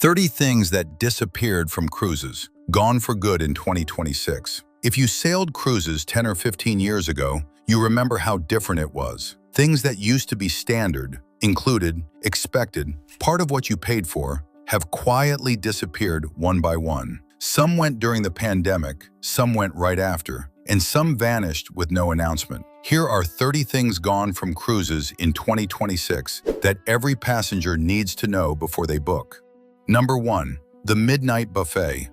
30 things that disappeared from cruises, gone for good in 2026. If you sailed cruises 10 or 15 years ago, you remember how different it was. Things that used to be standard, included, expected, part of what you paid for, have quietly disappeared one by one. Some went during the pandemic, some went right after, and some vanished with no announcement. Here are 30 things gone from cruises in 2026 that every passenger needs to know before they book. Number 1. The Midnight Buffet.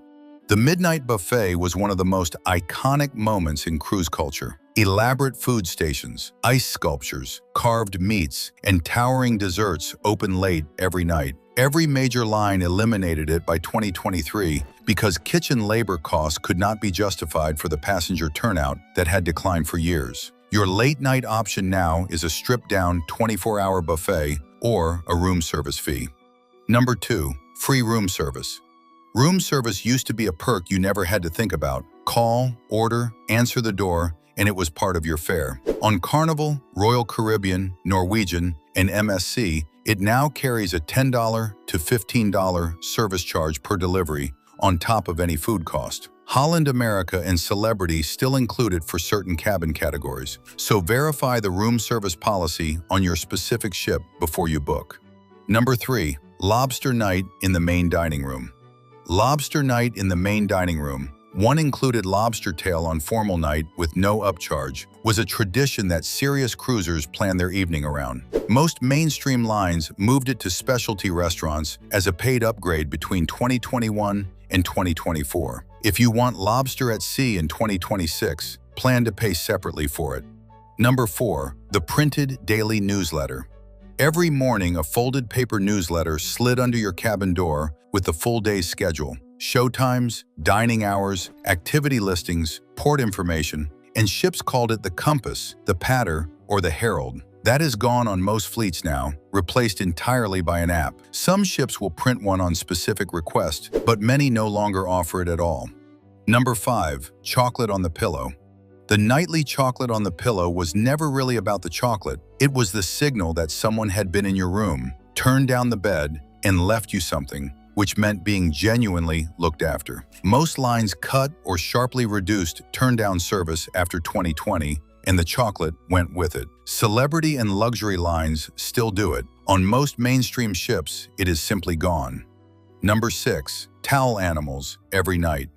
The Midnight Buffet was one of the most iconic moments in cruise culture. Elaborate food stations, ice sculptures, carved meats, and towering desserts open late every night. Every major line eliminated it by 2023 because kitchen labor costs could not be justified for the passenger turnout that had declined for years. Your late-night option now is a stripped-down 24-hour buffet or a room service fee. Number 2. Free room service. Room service used to be a perk you never had to think about. Call, order, answer the door, and it was part of your fare. On Carnival, Royal Caribbean, Norwegian, and MSC, it now carries a $10 to $15 service charge per delivery on top of any food cost. Holland America and Celebrity still include it for certain cabin categories, so verify the room service policy on your specific ship before you book. Number 3. Lobster night in the main dining room. Lobster night in the main dining room, one included lobster tail on formal night with no upcharge, was a tradition that serious cruisers planned their evening around. Most mainstream lines moved it to specialty restaurants as a paid upgrade between 2021 and 2024. If you want lobster at sea in 2026, plan to pay separately for it. Number 4. The printed daily newsletter. Every morning, a folded paper newsletter slid under your cabin door with the full day's schedule, showtimes, dining hours, activity listings, port information, and ships called it the Compass, the Patter, or the Herald. That is gone on most fleets now, replaced entirely by an app. Some ships will print one on specific request, but many no longer offer it at all. Number 5. Chocolate on the pillow. The nightly chocolate on the pillow was never really about the chocolate. It was the signal that someone had been in your room, turned down the bed, and left you something, which meant being genuinely looked after. Most lines cut or sharply reduced turn-down service after 2020, and the chocolate went with it. Celebrity and luxury lines still do it. On most mainstream ships, it is simply gone. Number 6. Towel animals every night.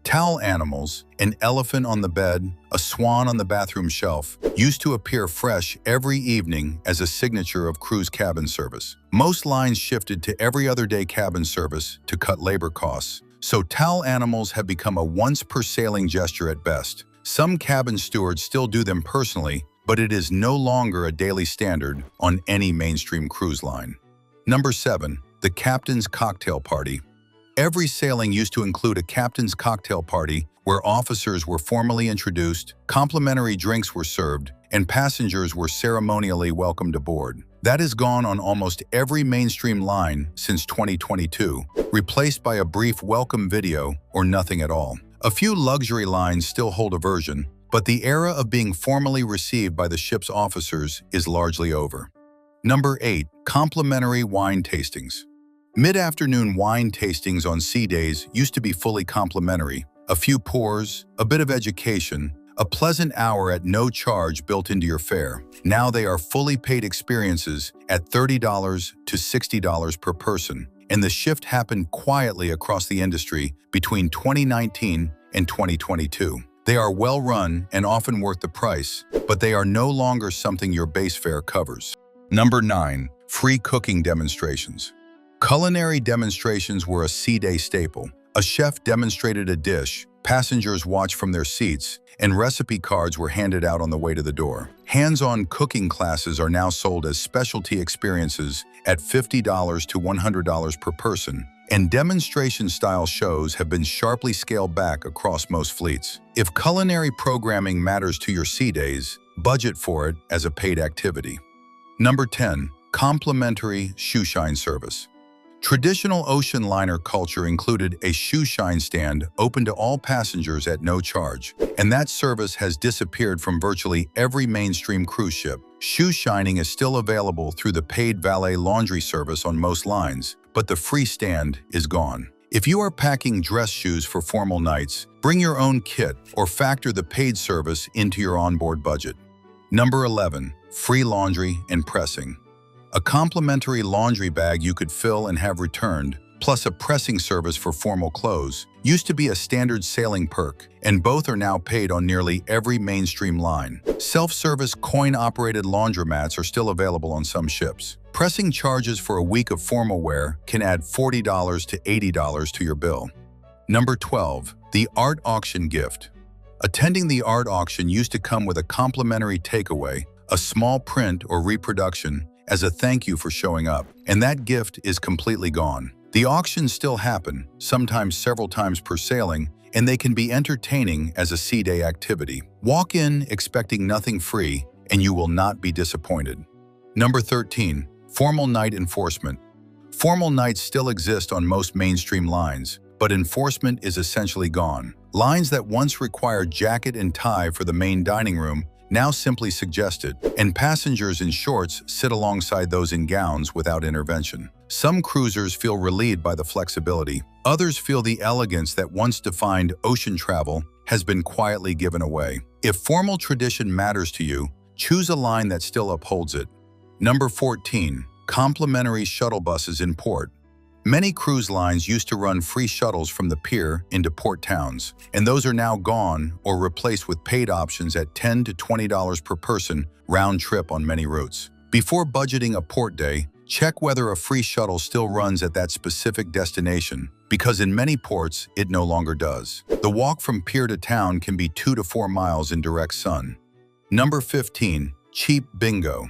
Towel animals, an elephant on the bed, a swan on the bathroom shelf, used to appear fresh every evening as a signature of cruise cabin service. Most lines shifted to every other day cabin service to cut labor costs, so towel animals have become a once-per-sailing gesture at best. Some cabin stewards still do them personally, but it is no longer a daily standard on any mainstream cruise line. Number 7. The Captain's Cocktail Party. Every sailing used to include a captain's cocktail party where officers were formally introduced, complimentary drinks were served, and passengers were ceremonially welcomed aboard. That is gone on almost every mainstream line since 2022, replaced by a brief welcome video or nothing at all. A few luxury lines still hold a version, but the era of being formally received by the ship's officers is largely over. Number 8. Complimentary wine tastings. Mid-afternoon wine tastings on sea days used to be fully complimentary. A few pours, a bit of education, a pleasant hour at no charge built into your fare. Now they are fully paid experiences at $30 to $60 per person, and the shift happened quietly across the industry between 2019 and 2022. They are well-run and often worth the price, but they are no longer something your base fare covers. Number 9. Free cooking demonstrations. Culinary demonstrations were a sea day staple. A chef demonstrated a dish, passengers watched from their seats, and recipe cards were handed out on the way to the door. Hands-on cooking classes are now sold as specialty experiences at $50 to $100 per person, and demonstration-style shows have been sharply scaled back across most fleets. If culinary programming matters to your sea days, budget for it as a paid activity. Number 10. Complimentary shoe shine service. Traditional ocean liner culture included a shoe shine stand open to all passengers at no charge, and that service has disappeared from virtually every mainstream cruise ship. Shoe shining is still available through the paid valet laundry service on most lines, but the free stand is gone. If you are packing dress shoes for formal nights, bring your own kit or factor the paid service into your onboard budget. Number 11. Free laundry and pressing. A complimentary laundry bag you could fill and have returned, plus a pressing service for formal clothes, used to be a standard sailing perk, and both are now paid on nearly every mainstream line. Self-service coin-operated laundromats are still available on some ships. Pressing charges for a week of formal wear can add $40 to $80 to your bill. Number 12. The art auction gift. Attending the art auction used to come with a complimentary takeaway, a small print or reproduction, as a thank you for showing up, and that gift is completely gone. The auctions still happen, sometimes several times per sailing, and they can be entertaining as a sea day activity. Walk in expecting nothing free, and you will not be disappointed. Number 13. Formal night enforcement. Formal nights still exist on most mainstream lines, but enforcement is essentially gone. Lines that once required jacket and tie for the main dining room now simply suggest it, and passengers in shorts sit alongside those in gowns without intervention. Some cruisers feel relieved by the flexibility. Others feel the elegance that once defined ocean travel has been quietly given away. If formal tradition matters to you, choose a line that still upholds it. Number 14. Complimentary shuttle buses in port. Many cruise lines used to run free shuttles from the pier into port towns, and those are now gone or replaced with paid options at $10 to $20 per person round trip on many routes. Before budgeting a port day, check whether a free shuttle still runs at that specific destination, because in many ports it no longer does. The walk from pier to town can be 2 to 4 miles in direct sun. Number 15. Cheap bingo.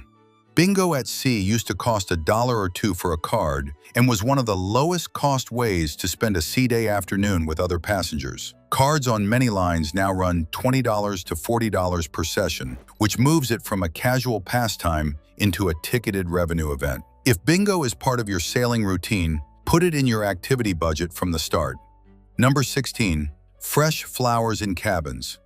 Bingo at sea used to cost $1 or $2 for a card and was one of the lowest cost ways to spend a sea day afternoon with other passengers. Cards on many lines now run $20 to $40 per session, which moves it from a casual pastime into a ticketed revenue event. If bingo is part of your sailing routine, put it in your activity budget from the start. Number 16. Fresh flowers in cabins.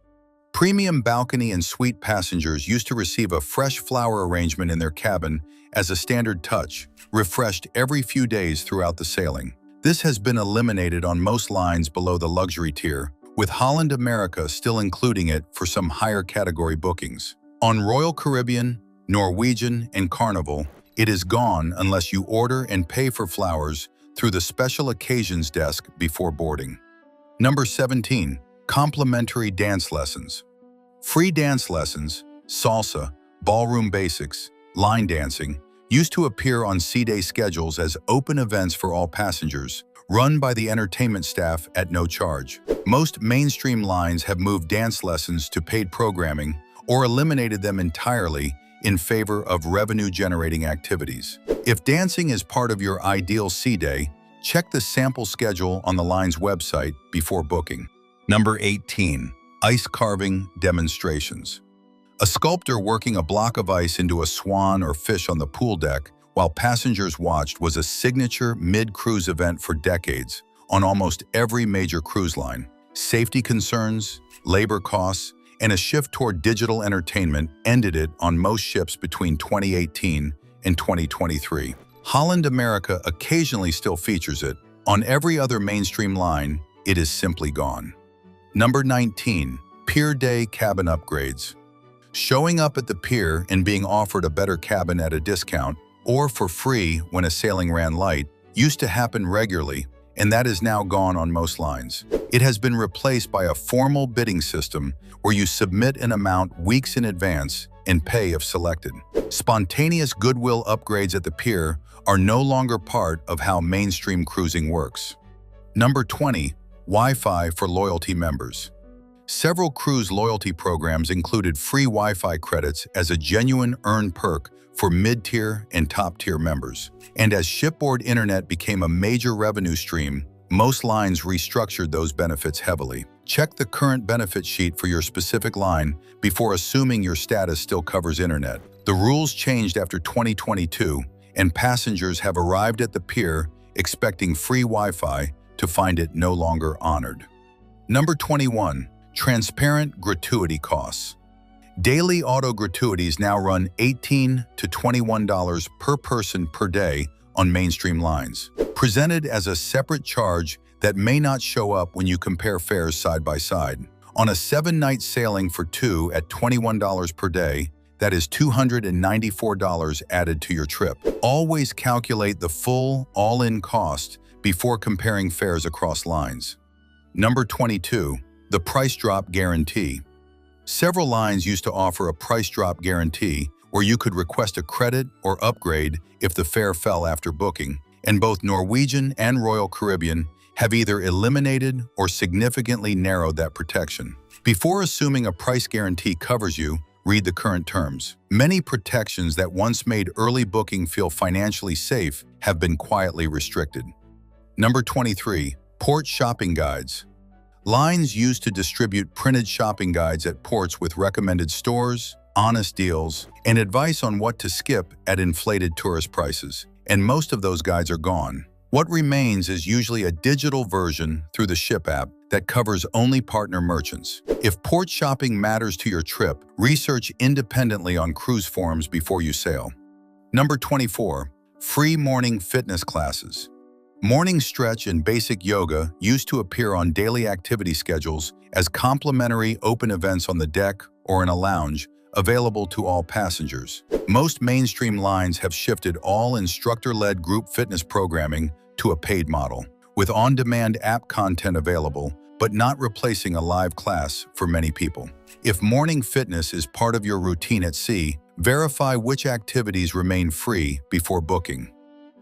Premium balcony and suite passengers used to receive a fresh flower arrangement in their cabin as a standard touch, refreshed every few days throughout the sailing. This has been eliminated on most lines below the luxury tier, with Holland America still including it for some higher category bookings. On Royal Caribbean, Norwegian, and Carnival, it is gone unless you order and pay for flowers through the special occasions desk before boarding. Number 17. Complimentary dance lessons. Free dance lessons, salsa, ballroom basics, line dancing, used to appear on sea day schedules as open events for all passengers, run by the entertainment staff at no charge. Most mainstream lines have moved dance lessons to paid programming or eliminated them entirely in favor of revenue-generating activities. If dancing is part of your ideal sea day, check the sample schedule on the line's website before booking. Number 18. Ice carving demonstrations. A sculptor working a block of ice into a swan or fish on the pool deck while passengers watched was a signature mid-cruise event for decades on almost every major cruise line. Safety concerns, labor costs, and a shift toward digital entertainment ended it on most ships between 2018 and 2023. Holland America occasionally still features it. On every other mainstream line, it is simply gone. Number 19. Pier day cabin upgrades. Showing up at the pier and being offered a better cabin at a discount, or for free when a sailing ran light, used to happen regularly, and that is now gone on most lines. It has been replaced by a formal bidding system where you submit an amount weeks in advance and pay if selected. Spontaneous goodwill upgrades at the pier are no longer part of how mainstream cruising works. Number 20. Wi-Fi for loyalty members. Several cruise loyalty programs included free Wi-Fi credits as a genuine earned perk for mid-tier and top-tier members. And as shipboard internet became a major revenue stream, most lines restructured those benefits heavily. Check the current benefit sheet for your specific line before assuming your status still covers internet. The rules changed after 2022, and passengers have arrived at the pier expecting free Wi-Fi to find it no longer honored. Number 21. Transparent gratuity costs. Daily auto gratuities now run $18 to $21 per person per day on mainstream lines, presented as a separate charge that may not show up when you compare fares side by side. On a 7-night sailing for two at $21 per day, that is $294 added to your trip. Always calculate the full, all-in cost before comparing fares across lines. Number 22. The price drop guarantee. Several lines used to offer a price drop guarantee where you could request a credit or upgrade if the fare fell after booking, and both Norwegian and Royal Caribbean have either eliminated or significantly narrowed that protection. Before assuming a price guarantee covers you, read the current terms. Many protections that once made early booking feel financially safe have been quietly restricted. Number 23. Port shopping guides. Lines used to distribute printed shopping guides at ports with recommended stores, honest deals, and advice on what to skip at inflated tourist prices. And most of those guides are gone. What remains is usually a digital version through the Ship app that covers only partner merchants. If port shopping matters to your trip, research independently on cruise forums before you sail. Number 24. Free morning fitness classes. Morning stretch and basic yoga used to appear on daily activity schedules as complimentary open events on the deck or in a lounge, available to all passengers. Most mainstream lines have shifted all instructor-led group fitness programming to a paid model, with on-demand app content available, but not replacing a live class for many people. If morning fitness is part of your routine at sea, verify which activities remain free before booking.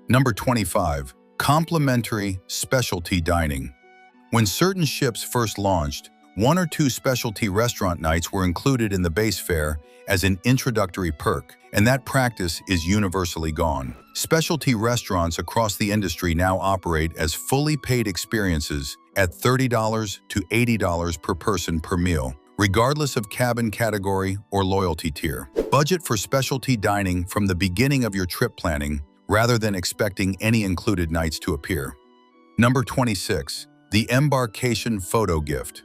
Number 25. Complimentary specialty dining. When certain ships first launched, 1 or 2 specialty restaurant nights were included in the base fare as an introductory perk, and that practice is universally gone. Specialty restaurants across the industry now operate as fully paid experiences at $30 to $80 per person per meal, regardless of cabin category or loyalty tier. Budget for specialty dining from the beginning of your trip planning rather than expecting any included nights to appear. Number 26. The embarkation photo gift.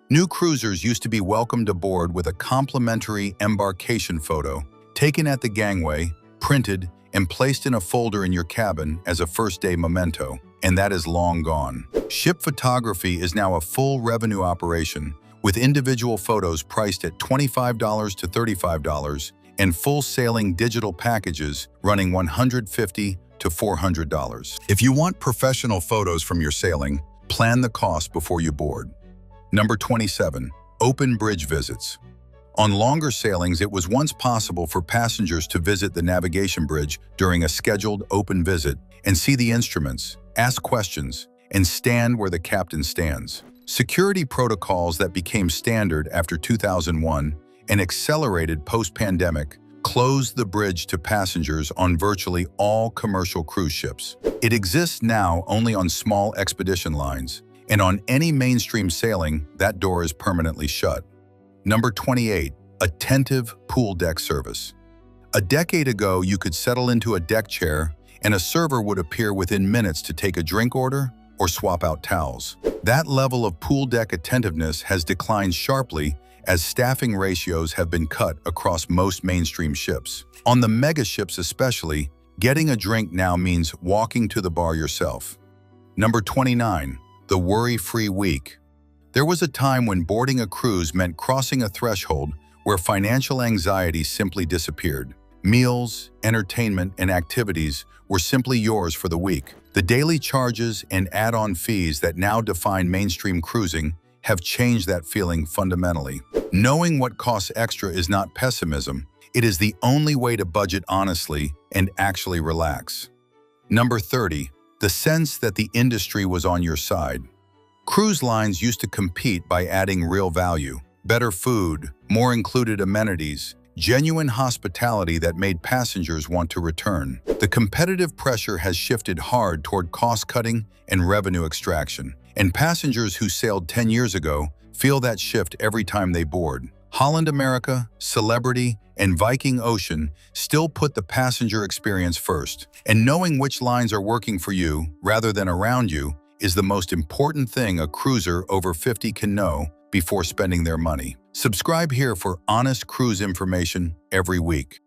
New cruisers used to be welcomed aboard with a complimentary embarkation photo, taken at the gangway, printed, and placed in a folder in your cabin as a first-day memento, and that is long gone. Ship photography is now a full revenue operation, with individual photos priced at $25 to $35 and full sailing digital packages running $150 to $400. If you want professional photos from your sailing, plan the cost before you board. Number 27. Open bridge visits. On longer sailings, it was once possible for passengers to visit the navigation bridge during a scheduled open visit and see the instruments, ask questions, and stand where the captain stands. Security protocols that became standard after 2001 and accelerated post-pandemic closed the bridge to passengers on virtually all commercial cruise ships. It exists now only on small expedition lines, and on any mainstream sailing, that door is permanently shut. Number 28. Attentive pool deck service. A decade ago, you could settle into a deck chair and a server would appear within minutes to take a drink order or swap out towels. That level of pool deck attentiveness has declined sharply as staffing ratios have been cut across most mainstream ships. On the mega ships especially, getting a drink now means walking to the bar yourself. Number 29. The worry-free week. There was a time when boarding a cruise meant crossing a threshold where financial anxiety simply disappeared. Meals, entertainment, and activities were simply yours for the week. The daily charges and add-on fees that now define mainstream cruising have changed that feeling fundamentally. Knowing what costs extra is not pessimism. It is the only way to budget honestly and actually relax. Number 30. The sense that the industry was on your side. Cruise lines used to compete by adding real value, better food, more included amenities, genuine hospitality that made passengers want to return. The competitive pressure has shifted hard toward cost-cutting and revenue extraction, and passengers who sailed 10 years ago feel that shift every time they board. Holland America, Celebrity, and Viking Ocean still put the passenger experience first, and knowing which lines are working for you rather than around you is the most important thing a cruiser over 50 can know before spending their money. Subscribe here for honest cruise information every week.